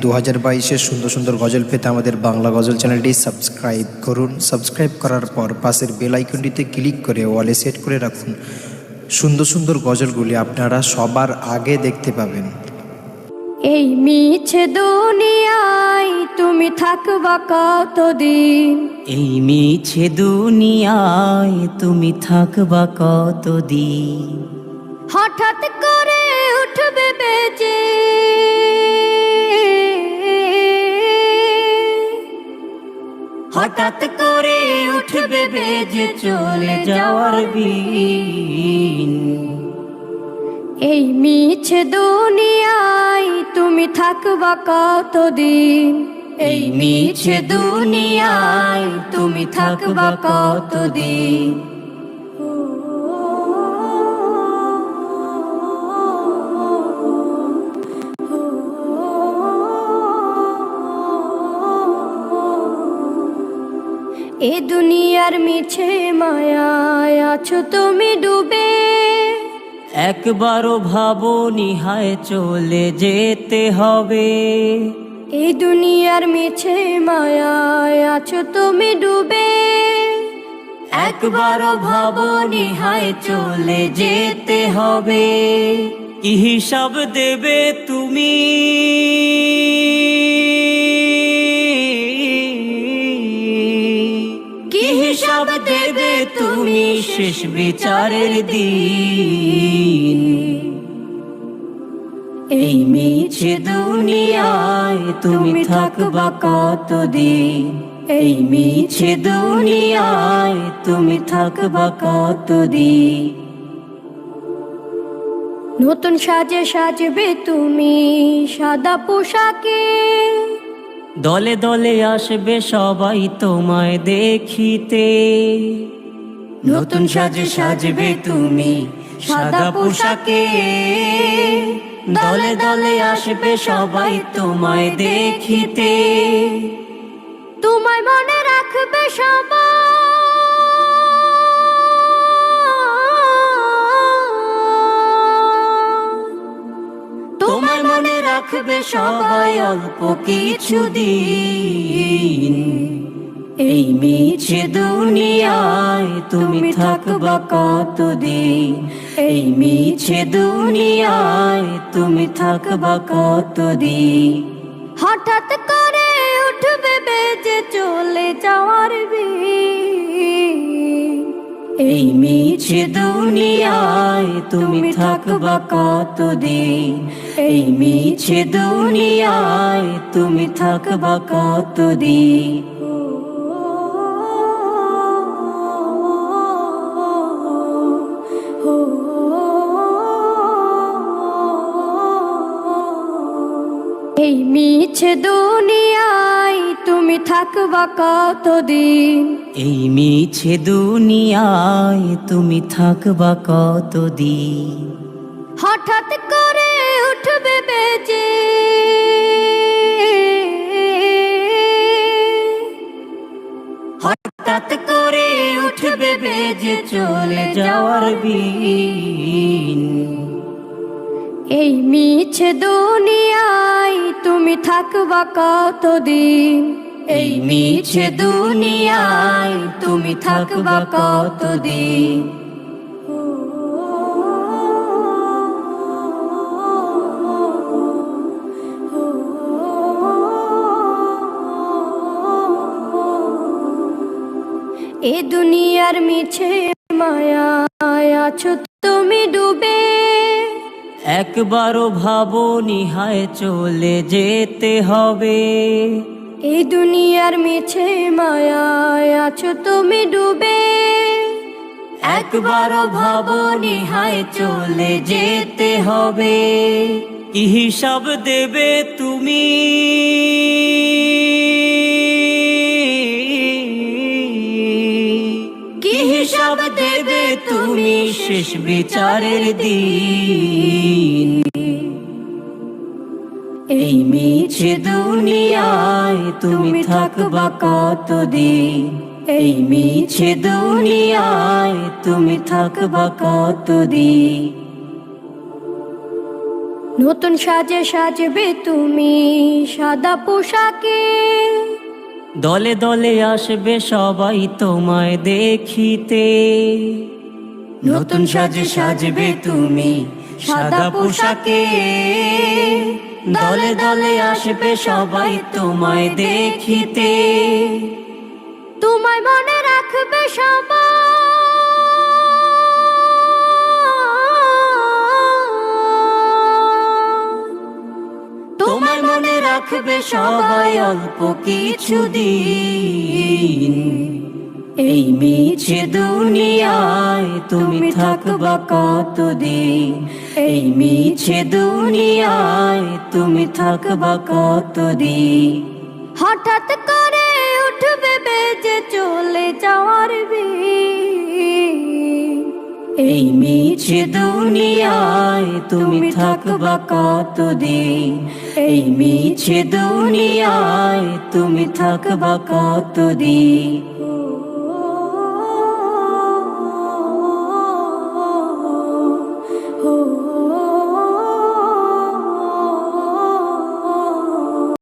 2022-এর সুন্দর সুন্দর গজল পেতে আমাদের বাংলা গজল চ্যানেলটি সাবস্ক্রাইব করুন। সাবস্ক্রাইব করার পর পাশের বেল আইকনটিতে ক্লিক করে ওয়ালে সেট করে রাখুন। সুন্দর সুন্দর গজলগুলি আপনারা সবার আগে দেখতে পাবেন। এই মিছে দুনিয়ায় তুমি থাকবা কতদিন? এই মিছে দুনিয়ায় তুমি থাকবা কতদিন? হঠাৎ করে উঠবে বেজে হঠাৎ করে উঠবে বেজে চলে যাওয়ার বিন। এই মিছে দুনিয়ায় তুমি থাকবা কতদিন? এই মিছে দুনিয়ায় তুমি থাকবা কতদিন? এ দুনিয়ার মিছে মায়ায় আছো তুমি ডুবে, একবারও ভাবনি হায় চলে যেতে হবে। এই দুনিয়ার মিছে মায়ায় আছো তুমি ডুবে, একবারও ভাবনি হায় চলে যেতে হবে। কি হিসাব দেবে তুমি? কি হিসাব দেবে তুমি শেষ বিচারের দিন? এই মিছে দুনিয়ায় তুমি থাকবা কতদিন? এই মিছে দুনিয়ায় তুমি থাকবা কতদিন? নতুন সাজে সাজবে তুমি সাদা পোশাকে, দলে দলে আসবে সবাই তোমায় দেখিতে। নতুন সাজে সাজবে তুমি সাদা পোশাকে, দলে দলে আসবে সবাই তোমায় দেখিতে। তোমায় মনে রাখবে সবাই, তোমায় মনে রাখবে সবাই অল্প কিছুদিন। এই মিছে দুনিয়ায় তুমি থাকবা কতদিন? এই মিছে দুনিয়ায় তুমি থাকবা কতদিন? হঠাৎ করে উঠবে বেজে চলে যাওয়ার বিন। এই মিছে দুনিয়ায় তুমি থাকবা কতদিন? এই মিছে দুনিয়ায় তুমি থাকবা কতদিন? এই মিছে দুনিয়ায় তুমি থাকবা কতদিন? এই মিছে দুনিয়ায় তুমি থাকবা কতদিন? হঠাৎ করে উঠবে বেজে হঠাৎ করে উঠবে বেজে চলে যাওয়ার বিন। এই মিছে দুনিয়ায় তুমি থাকবা কতদিন? এই মিছে দুনিয়ায় তুমি থাকবা কতদিন? এ দুনিয়ার মিছে মায়ায় আছো তুমি ডুবে, একবারও ভাবনি হায় চলে যেতে হবে। এই দুনিয়ার মিছে মায়ায় আছো তুমি ডুবে, একবারও ভাবনি হায় চলে যেতে হবে। কি হিসাব দেবে তুমি? কি হিসাব দেবে তুমি শেষ বিচারের দিন? এই মিছে দুনিয়ায় তুমি থাকবা কতদিন? এই মিছে দুনিয়ায় তুমি থাকবা কতদিন? নতুন সাজে সাজবে তুমি সাদা পোশাকে, দলে দলে আসবে সবাই তোমায় দেখিতে। নতুন সাজে সাজবে তুমি সাদা পোশাকে, দলে দলে আসবে সবাই তোমায় দেখিতে। তোমায় মনে রাখবে সবাই, তোমায় মনে রাখবে সবাই অল্প কিছুদিন। এই মিছে দুনিয়ায় তুমি থাকবা কতদিন, এই মিছে দুনিয়ায় তুমি থাকবা কতদিন। হঠাৎ করে উঠবে বেজে চলে যাওয়ার বিন। এই মিছে দুনিয়ায় তুমি থাকবা কতদিন, এই মিছে দুনিয়ায় তুমি থাকবা কতদিন।